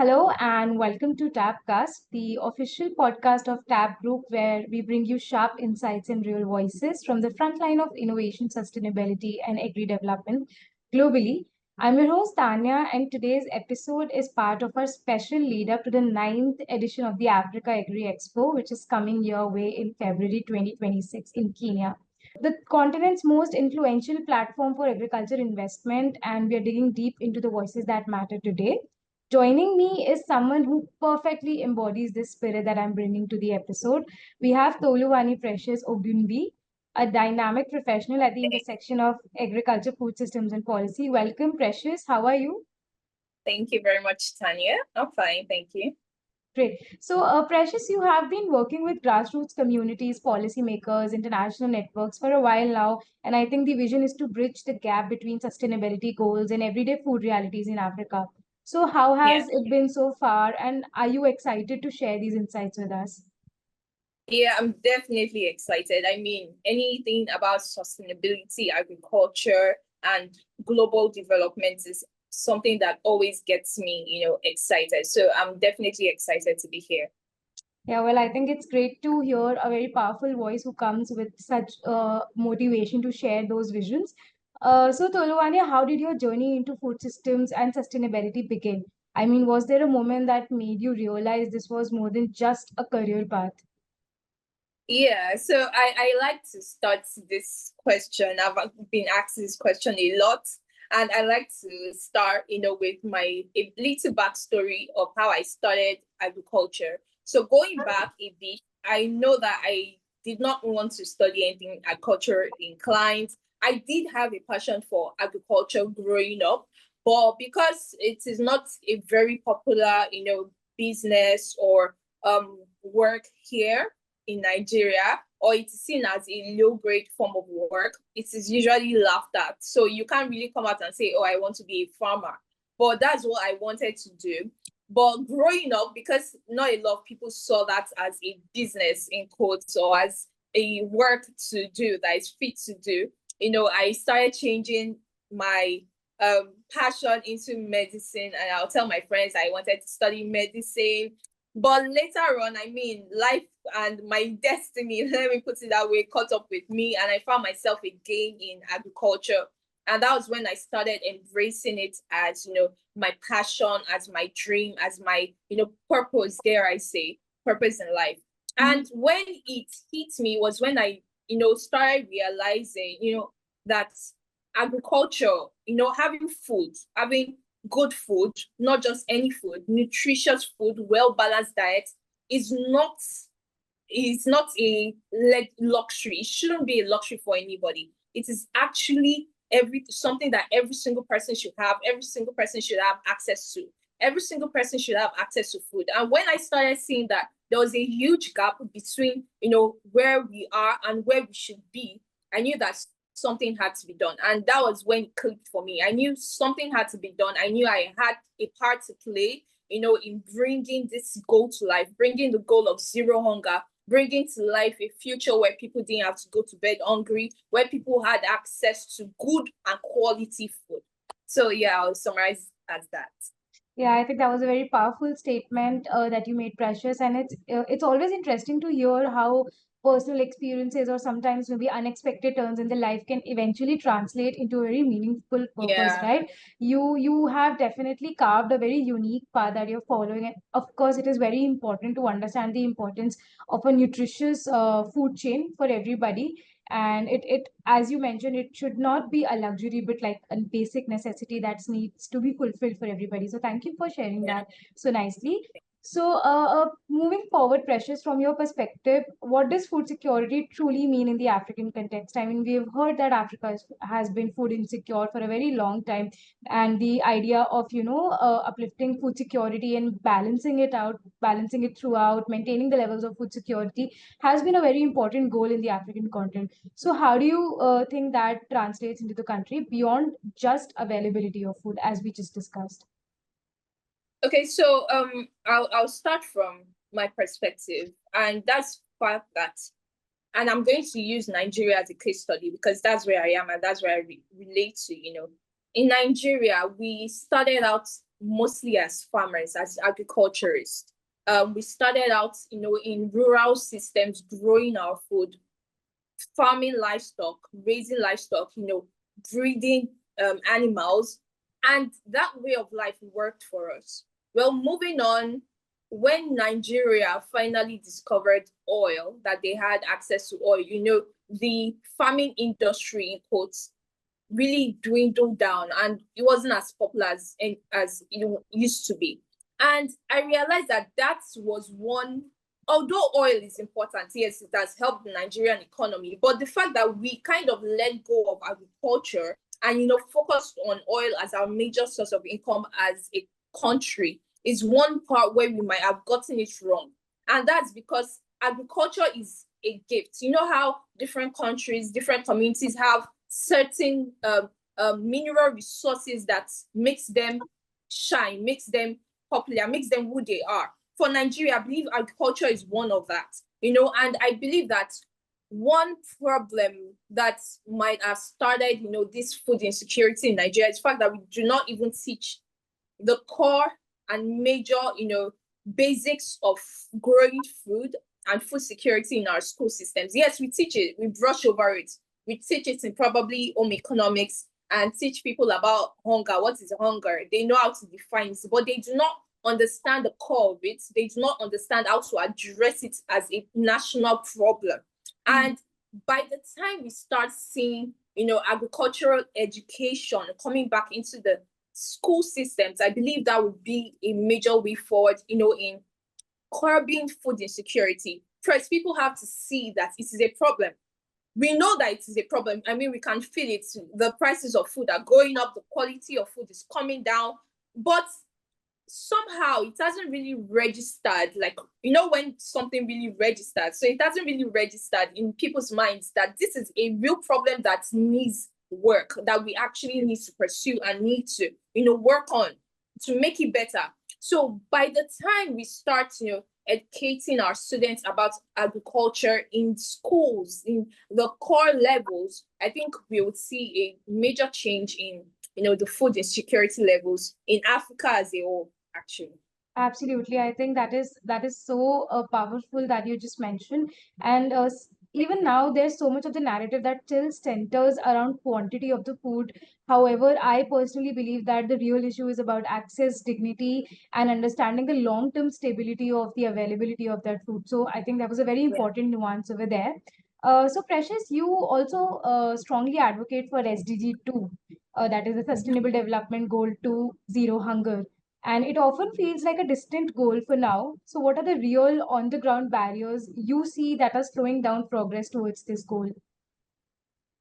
Hello and welcome to TABcast, the official podcast of TAB Group, where we bring you sharp insights and real voices from the front line of innovation, sustainability, and agri development globally. I'm your host Tanya, and today's episode is part of our special lead up to the ninth edition of the Africa Agri Expo, which is coming your way in February 2026 in Kenya, the continent's most influential platform for agriculture investment, and we are digging deep into the voices that matter today. Joining me is someone who perfectly embodies this spirit that I'm bringing to the episode. We have Toluwani Precious Ogunbiyi, a dynamic professional at the intersection of agriculture, food systems, and policy. Welcome, Precious. How are you? Thank you very much, Tanya. I'm fine, thank you. Great. So, Precious, you have been working with grassroots communities, policymakers, international networks for a while now, and I think the vision is to bridge the gap between sustainability goals and everyday food realities in Africa. So, how Yeah. has it been so far, and are you excited to share these insights with us? Yeah, I'm definitely excited. I mean, anything about sustainability, agriculture, and global development is something that always gets me, excited. So I'm definitely excited to be here. Yeah, well, I think it's great to hear a very powerful voice who comes with such motivation to share those visions. So, Toluwani, how did your journey into food systems and sustainability begin? I mean, was there a moment that made you realize this was more than just a career path? Yeah, so I like to start this question. I've been asked this question a lot, and I like to start, with a little backstory of how I started agriculture. So going back a bit, I know that I did not want to study anything agriculture inclined. I did have a passion for agriculture growing up, but because it is not a very popular, business or work here in Nigeria, or it's seen as a low grade form of work, it is usually laughed at. So you can't really come out and say, oh, I want to be a farmer. But that's what I wanted to do. But growing up, because not a lot of people saw that as a business in quotes or as a work to do that is fit to do, I started changing my passion into medicine. And I'll tell my friends I wanted to study medicine. But later on, I mean, life and my destiny, let me put it that way, caught up with me, and I found myself again in agriculture. And that was when I started embracing it as, my passion, as my dream, as my, purpose, dare I say, purpose in life. And when it hit me was when I, started realizing, that agriculture, having food, having good food, not just any food, nutritious food, well-balanced diet is not a luxury. It shouldn't be a luxury for anybody. It is actually something that every single person should have. Every single person should have access to. Every single person should have access to food. And when I started seeing that there was a huge gap between, where we are and where we should be, I knew that something had to be done. And that was when it clicked for me. I knew something had to be done. I knew I had a part to play, in bringing this goal to life, bringing the goal of zero hunger, bringing to life a future where people didn't have to go to bed hungry, where people had access to good and quality food. So yeah, I'll summarize as that. Yeah, I think that was a very powerful statement that you made, Precious, and it's always interesting to hear how personal experiences or sometimes maybe unexpected turns in the life can eventually translate into a very meaningful purpose, Yeah. right? You have definitely carved a very unique path that you're following, and of course, it is very important to understand the importance of a nutritious food chain for everybody. And it as you mentioned, it should not be a luxury but like a basic necessity that needs to be fulfilled for everybody. So thank you for sharing Yeah. that so nicely. So, moving forward, Precious, from your perspective, what does food security truly mean in the African context? I mean, we've heard that Africa has been food insecure for a very long time, and the idea of uplifting food security and balancing it out, balancing it throughout, maintaining the levels of food security has been a very important goal in the African continent. So, how do you think that translates into the country beyond just availability of food, as we just discussed? Okay, so I'll start from my perspective, and that's fact that, and I'm going to use Nigeria as a case study because that's where I am and that's where I relate to. In Nigeria, we started out mostly as farmers, as agriculturists. We started out, in rural systems, growing our food, farming livestock, raising livestock, breeding animals, and that way of life worked for us. Well, moving on, when Nigeria finally discovered oil, that they had access to oil, the farming industry, in quotes, really dwindled down, and it wasn't as popular as it used to be. And I realized that was one, although oil is important, yes, it has helped the Nigerian economy, but the fact that we kind of let go of agriculture and focused on oil as our major source of income as a country is one part where we might have gotten it wrong. And that's because agriculture is a gift. You know how different countries, different communities have certain mineral resources that makes them shine, makes them popular, makes them who they are. For Nigeria, I believe agriculture is one of that, and I believe that one problem that might have started, this food insecurity in Nigeria is the fact that we do not even teach the core and major, basics of growing food and food security in our school systems. Yes, we teach it, we brush over it. We teach it in probably home economics and teach people about hunger. What is hunger? They know how to define it, but they do not understand the core of it. They do not understand how to address it as a national problem. And by the time we start seeing, agricultural education coming back into the school systems, I believe that would be a major way forward, in curbing food insecurity. First, people have to see that it is a problem. We know that it is a problem. I mean, we can feel it. The prices of food are going up. The quality of food is coming down. But somehow it hasn't really registered, like, when something really registers. So it hasn't really registered in people's minds that this is a real problem that needs work, that we actually need to pursue and need to, work on to make it better. So by the time we start, educating our students about agriculture in schools, in the core levels, I think we would see a major change in, the food insecurity levels in Africa as a whole, actually. Absolutely. I think that is so powerful that you just mentioned. And even now, there's so much of the narrative that still centers around quantity of the food. However, I personally believe that the real issue is about access, dignity, and understanding the long-term stability of the availability of that food. So I think that was a very Yeah. important nuance over there. So Precious, you also strongly advocate for SDG 2, that is the Sustainable Development Goal to Zero Hunger, and it often feels like a distant goal for now. So, what are the real on the ground barriers you see that are slowing down progress towards this goal?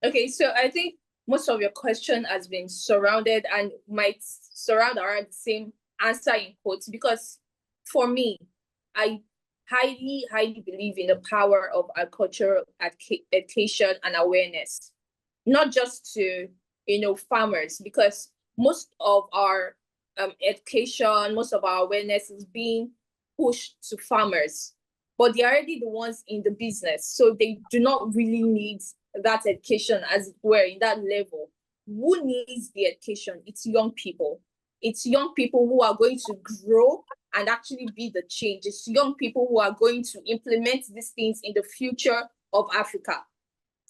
Okay, so I think most of your question has been surrounded and might surround around the same answer in quotes, because for me, I highly, highly believe in the power of agricultural education and awareness, not just to, farmers, because most of our education, most of our awareness is being pushed to farmers, but they're already the ones in the business. So they do not really need that education, as it were, in that level. Who needs the education? It's young people. It's young people who are going to grow and actually be the change. It's young people who are going to implement these things in the future of Africa.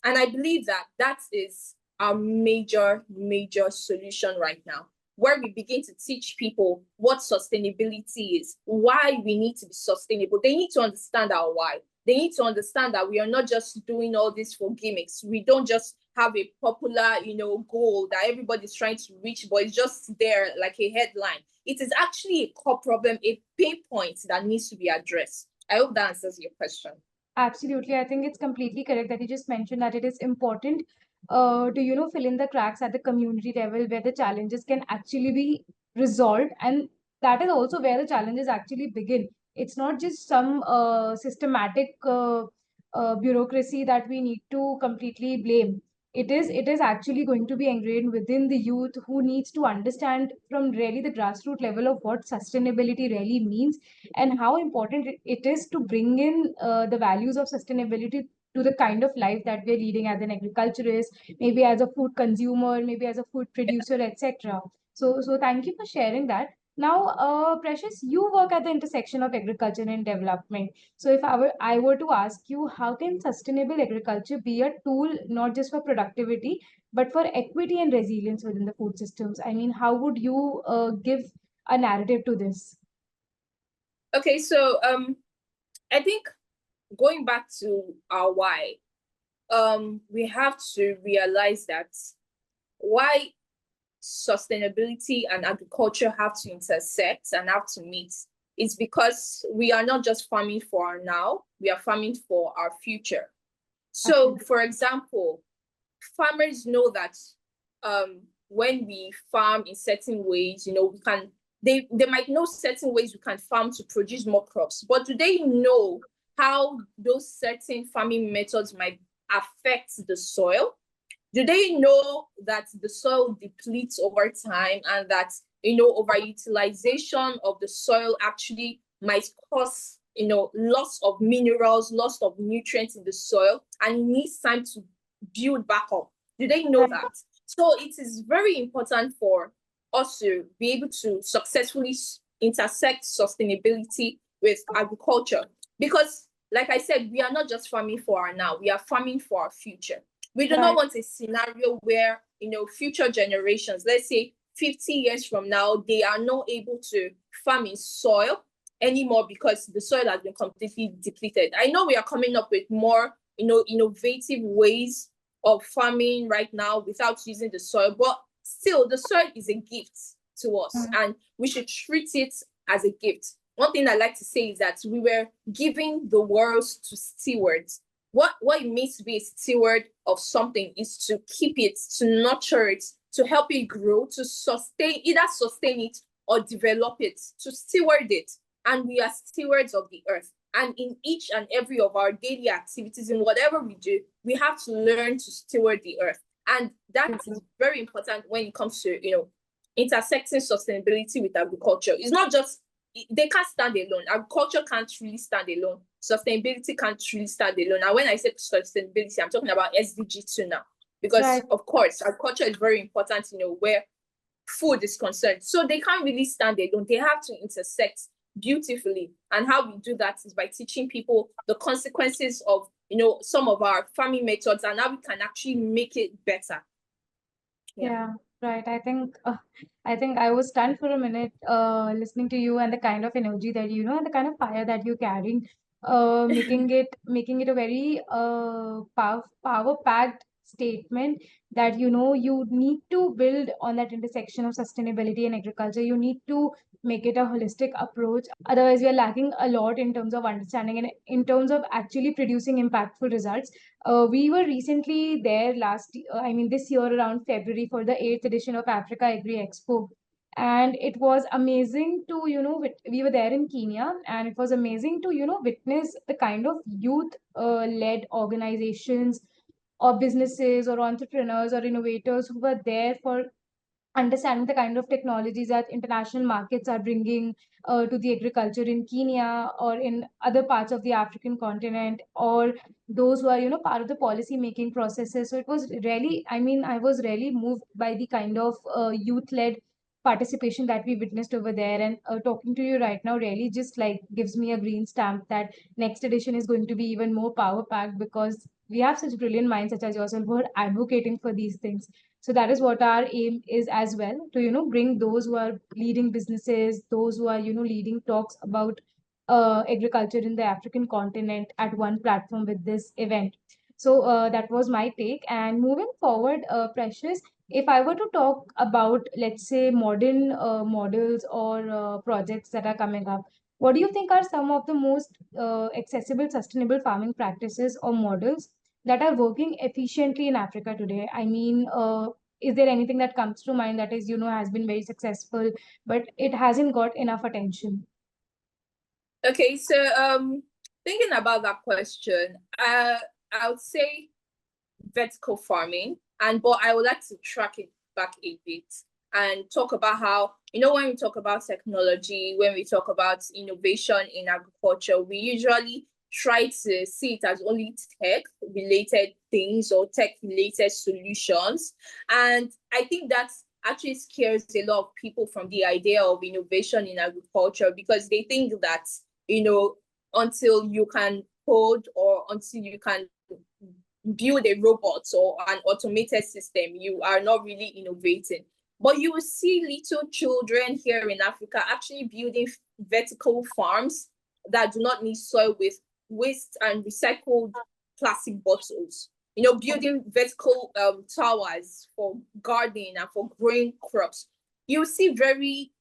And I believe that is our major, major solution right now, where we begin to teach people what sustainability is, why we need to be sustainable. They need to understand our why. They need to understand that we are not just doing all this for gimmicks. We don't just have a popular, goal that everybody's trying to reach, but it's just there like a headline. It is actually a core problem, a pain point that needs to be addressed. I hope that answers your question. Absolutely. I think it's completely correct that you just mentioned that it is important to, fill in the cracks at the community level where the challenges can actually be resolved. And that is also where the challenges actually begin. It's not just some systematic bureaucracy that we need to completely blame. It is actually going to be ingrained within the youth who needs to understand from really the grassroots level of what sustainability really means and how important it is to bring in the values of sustainability to the kind of life that we're leading as an agriculturist, maybe as a food consumer, maybe as a food producer, etc. So thank you for sharing that. Now, Precious, you work at the intersection of agriculture and development. So, if I were to ask you, how can sustainable agriculture be a tool not just for productivity, but for equity and resilience within the food systems? I mean, how would you give a narrative to this? Okay, so I think going back to our why, we have to realize that why sustainability and agriculture have to intersect and have to meet is because we are not just farming for our now, we are farming for our future. So, Absolutely. for example, farmers know that when we farm in certain ways, we can they might know certain ways we can farm to produce more crops, but do they know how those certain farming methods might affect the soil? Do they know that the soil depletes over time and that overutilization of the soil actually might cause loss of minerals, loss of nutrients in the soil, and it needs time to build back up? Do they know Right. that? So it is very important for us to be able to successfully intersect sustainability with agriculture, because like I said, we are not just farming for our now, we are farming for our future. We do not Right. want a scenario where future generations, let's say 50 years from now, they are not able to farm in soil anymore because the soil has been completely depleted. I know we are coming up with more innovative ways of farming right now without using the soil, but still the soil is a gift to us Mm. and we should treat it as a gift. One thing I like to say is that we were giving the world to stewards. What it means to be a steward of something is to keep it, to nurture it, to help it grow, to either sustain it or develop it, to steward it. And we are stewards of the earth. And in each and every of our daily activities, in whatever we do, we have to learn to steward the earth. And that is very important when it comes to, intersecting sustainability with agriculture. It's not just, they can't stand alone. Agriculture can't really stand alone. Sustainability can't really stand alone. And when I say sustainability, I'm talking about SDG 2 now. Because, Right. of course, agriculture is very important, where food is concerned. So they can't really stand alone. They have to intersect beautifully. And how we do that is by teaching people the consequences of, some of our farming methods and how we can actually make it better. Yeah. Yeah, right. I think I was stunned for a minute, listening to you and the kind of energy that and the kind of fire that you're carrying, making it a very power packed statement that you need to build on that intersection of sustainability and agriculture. You need to make it a holistic approach. Otherwise, we are lacking a lot in terms of understanding and in terms of actually producing impactful results. We were recently there this year around February for the 8th edition of Africa Agri Expo. And it was amazing to, we were there in Kenya, and it was amazing to, witness the kind of youth led organizations or businesses or entrepreneurs or innovators who were there for understanding the kind of technologies that international markets are bringing to the agriculture in Kenya or in other parts of the African continent, or those who are, part of the policy making processes. So it was really, I was really moved by the kind of youth led participation that we witnessed over there. And talking to you right now really just like gives me a green stamp that next edition is going to be even more power packed, because we have such brilliant minds such as yourself who are advocating for these things. So that is what our aim is as well, to bring those who are leading businesses, those who are leading talks about agriculture in the African continent at one platform with this event. So that was my take. And moving forward, Precious, if I were to talk about, let's say, modern models or projects that are coming up, what do you think are some of the most accessible sustainable farming practices or models that are working efficiently in Africa today? I mean, is there anything that comes to mind that is, has been very successful, but it hasn't got enough attention? Okay, so thinking about that question, I would say vertical farming, but I would like to track it back a bit and talk about how, when we talk about technology, when we talk about innovation in agriculture, we usually try to see it as only tech related things or tech related solutions. And I think that's actually scares a lot of people from the idea of innovation in agriculture, because they think that, until you can code or until you can build a robot or an automated system, you are not really innovating. But you will see little children here in Africa actually building vertical farms that do not need soil, with waste and recycled plastic bottles. Building vertical towers for gardening and for growing crops. You see very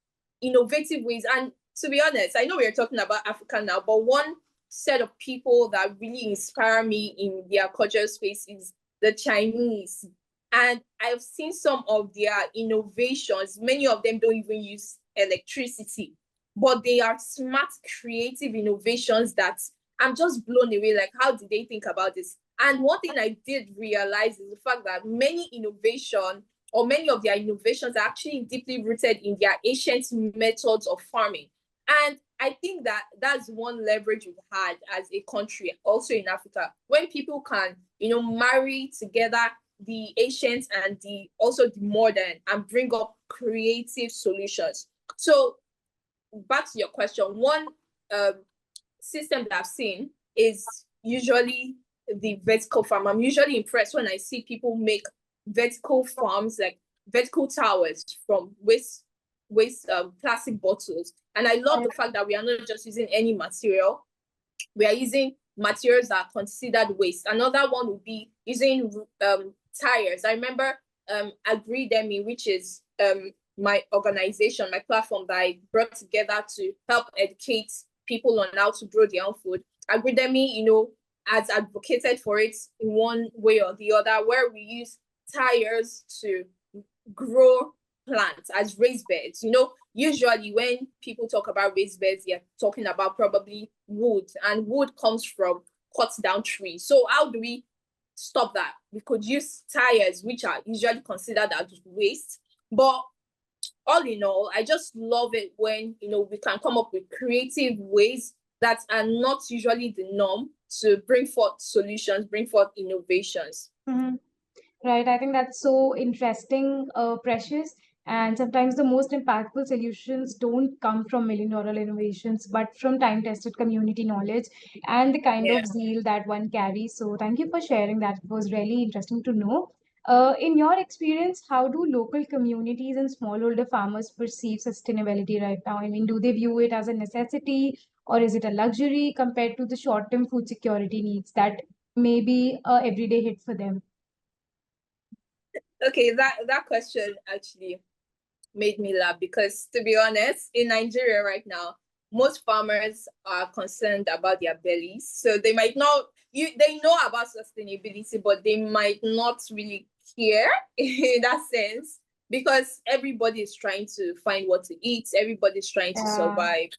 innovative ways. And to be honest, I know we're talking about Africa now, but one set of people that really inspire me in their cultural space is the Chinese. And I've seen some of their innovations. Many of them don't even use electricity, but they are smart, creative innovations that I'm just blown away. Like, how did they think about this? And one thing I did realize is the fact that many of their innovations are actually deeply rooted in their ancient methods of farming. And I think that that's one leverage we've had as a country, also in Africa, when people can, marry together the ancient and the modern and bring up creative solutions. So back to your question, one system that I've seen is usually the vertical farm. I'm usually impressed when I see people make vertical farms, like vertical towers from waste plastic bottles. And I love the fact that we are not just using any material, we are using materials that are considered waste. Another one would be using tires. I remember Agri-Demi, which is my organization, my platform that I brought together to help educate people on how to grow their own food. Agri-Demi, has advocated for it in one way or the other, where we use tires to grow plants as raised beds. Usually when people talk about raised beds, they're talking about probably wood, and wood comes from cut down trees. So how do we stop that? We could use tires, which are usually considered as waste. But all in all, I just love it when, we can come up with creative ways that are not usually the norm to bring forth solutions, bring forth innovations. Mm-hmm. Right. I think that's so interesting, Precious. And sometimes the most impactful solutions don't come from million-dollar innovations, but from time-tested community knowledge and the kind Yeah. of zeal that one carries. So thank you for sharing that. It was really interesting to know. In your experience, how do local communities and smallholder farmers perceive sustainability right now? I mean, do they view it as a necessity, or is it a luxury compared to the short-term food security needs that may be a everyday hit for them? Okay, that question actually made me laugh, because to be honest, in Nigeria right now, most farmers are concerned about their bellies. So they might not they know about sustainability, but they might not really care in that sense, because everybody is trying to find what to eat, everybody's trying to survive.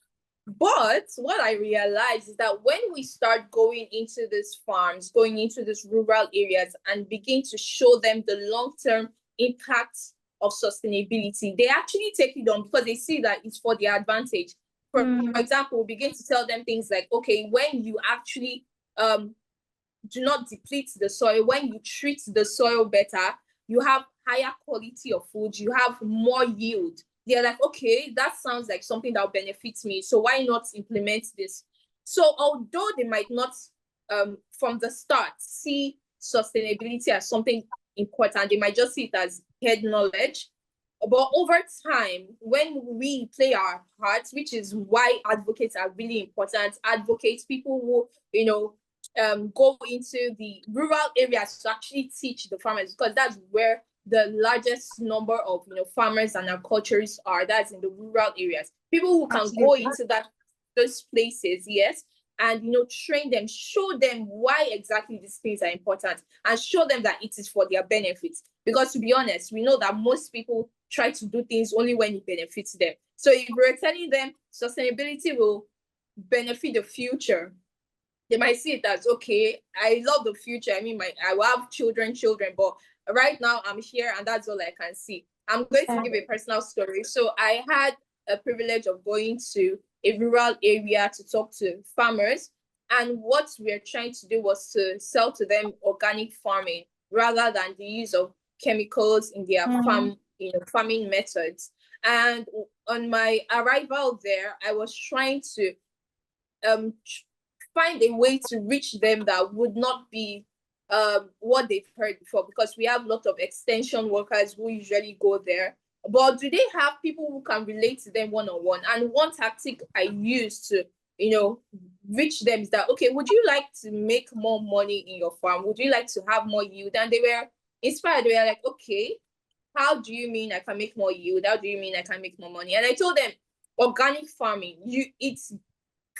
But what I realized is that when we start going into these farms, going into these rural areas, and begin to show them the long-term impact of sustainability, they actually take it on, because they see that it's for their advantage. For example, we begin to tell them things like, okay, when you actually do not deplete the soil, when you treat the soil better, you have higher quality of food, you have more yield. They're like, okay, that sounds like something that benefits me, so why not implement this? So although they might not from the start see sustainability as something important, they might just see it as head knowledge. But over time, when we play our parts, which is why advocates are really important, advocates, people who, go into the rural areas to actually teach the farmers, because that's where the largest number of farmers and agriculturists are. That's in the rural areas. People who can go into those places, yes, and train them, show them why exactly these things are important, and show them that it is for their benefits. Because to be honest, we know that most people try to do things only when it benefits them. So if we're telling them sustainability will benefit the future, they might see it as, okay, I love the future. I mean, I will have children, but right now I'm here and that's all I can see. I'm going to give a personal story. So I had a privilege of going to a rural area to talk to farmers. And what we're trying to do was to sell to them organic farming rather than the use of chemicals in their farming methods. And on my arrival there, I was trying to find a way to reach them that would not be what they've heard before, because we have a lot of extension workers who usually go there. But do they have people who can relate to them one-on-one? And one tactic I use to, reach them is that, okay, would you like to make more money in your farm? Would you like to have more yield? And they were inspired. They were like, okay, how do you mean I can make more yield? How do you mean I can make more money? And I told them, organic farming, it's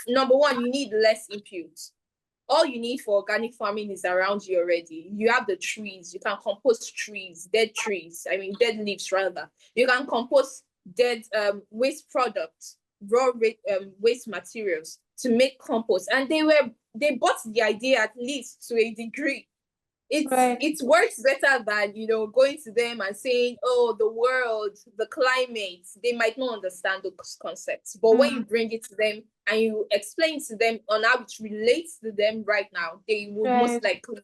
number one, you need less inputs. All you need for organic farming is around you already. You have the trees. You can compost trees, dead dead leaves rather. You can compost dead waste products, raw waste materials to make compost. And they bought the idea, at least to a degree. It works better than going to them and saying, oh, the world, the climate. They might not understand those concepts, but when you bring it to them and you explain to them on how it relates to them right now, they would most likely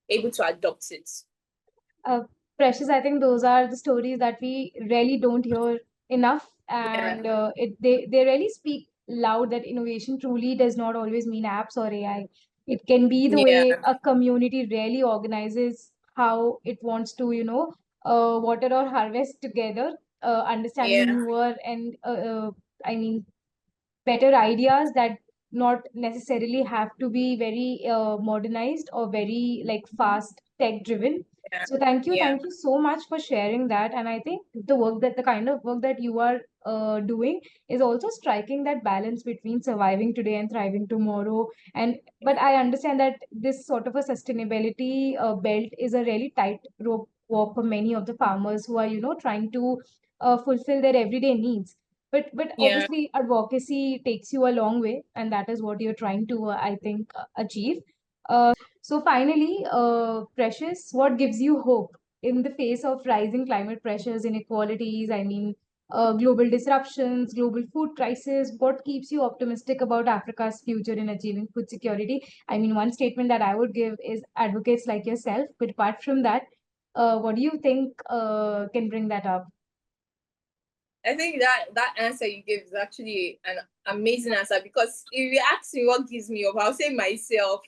be able to adopt it. Precious, I think those are the stories that we really don't hear enough, and they really speak loud that innovation truly does not always mean apps or AI. It can be the way a community really organizes how it wants to, water or harvest together, understanding newer and better ideas that not necessarily have to be very modernized or very like fast tech driven. So thank you so much for sharing that. And I think the kind of work that you are doing is also striking that balance between surviving today and thriving tomorrow. And but I understand that this sort of a sustainability belt is a really tight rope walk for many of the farmers who are trying to fulfill their everyday needs. But obviously advocacy takes you a long way, and that is what you're trying to I think achieve. So finally, Precious, what gives you hope in the face of rising climate pressures, inequalities, global disruptions, global food crisis? What keeps you optimistic about Africa's future in achieving food security? One statement that I would give is advocates like yourself. But apart from that, what do you think can bring that up? I think that answer you gave is actually an amazing answer, because if you ask me what gives me hope, I'll say myself.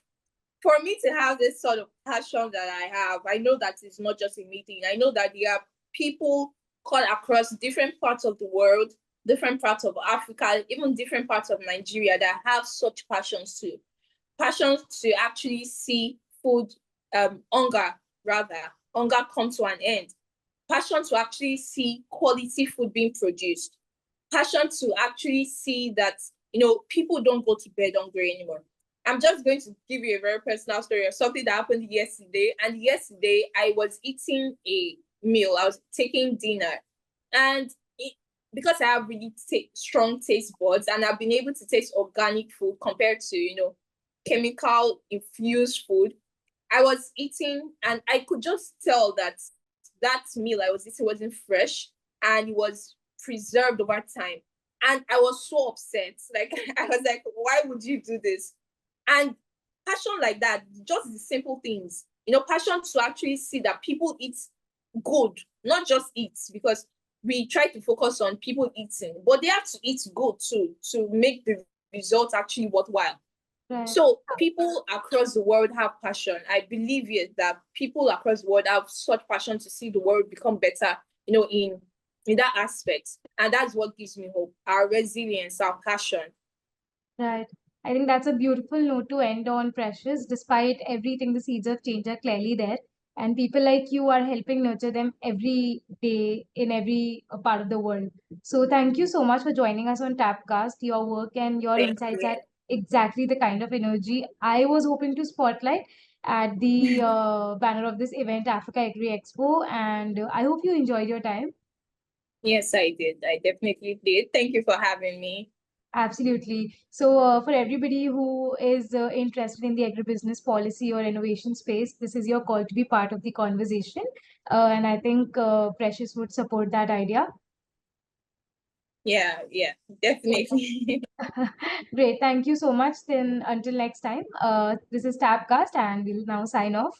For me to have this sort of passion that I have, I know that it's not just a meeting. I know that there are people cut across different parts of the world, different parts of Africa, even different parts of Nigeria that have such passions too. Passions to actually see food, hunger come to an end. Passion to actually see quality food being produced. Passion to actually see that, people don't go to bed hungry anymore. I'm just going to give you a very personal story of something that happened yesterday. And yesterday, I was eating a meal. I was taking dinner. And because I have really strong taste buds, and I've been able to taste organic food compared to, chemical infused food, I was eating and I could just tell that meal I was eating wasn't fresh and it was preserved over time. And I was so upset. Like, I was like, why would you do this? And passion like that, just the simple things, passion to actually see that people eat good, not just eat, because we try to focus on people eating, but they have to eat good too to make the result actually worthwhile. Right. So people across the world have passion. I believe it that people across the world have such passion to see the world become better, in that aspect. And that's what gives me hope. Our resilience, our passion. Right. I think that's a beautiful note to end on, Precious. Despite everything, the seeds of change are clearly there. And people like you are helping nurture them every day in every part of the world. So thank you so much for joining us on TABcast. Your work and your insights are exactly the kind of energy I was hoping to spotlight at the banner of this event, Africa Agri Expo. And I hope you enjoyed your time. Yes, I did. I definitely did. Thank you for having me. Absolutely. So, for everybody who is interested in the agribusiness policy or innovation space, this is your call to be part of the conversation. And I think Precious would support that idea. Yeah, definitely. Great. Thank you so much. Then, until next time, this is TABcast, and we'll now sign off.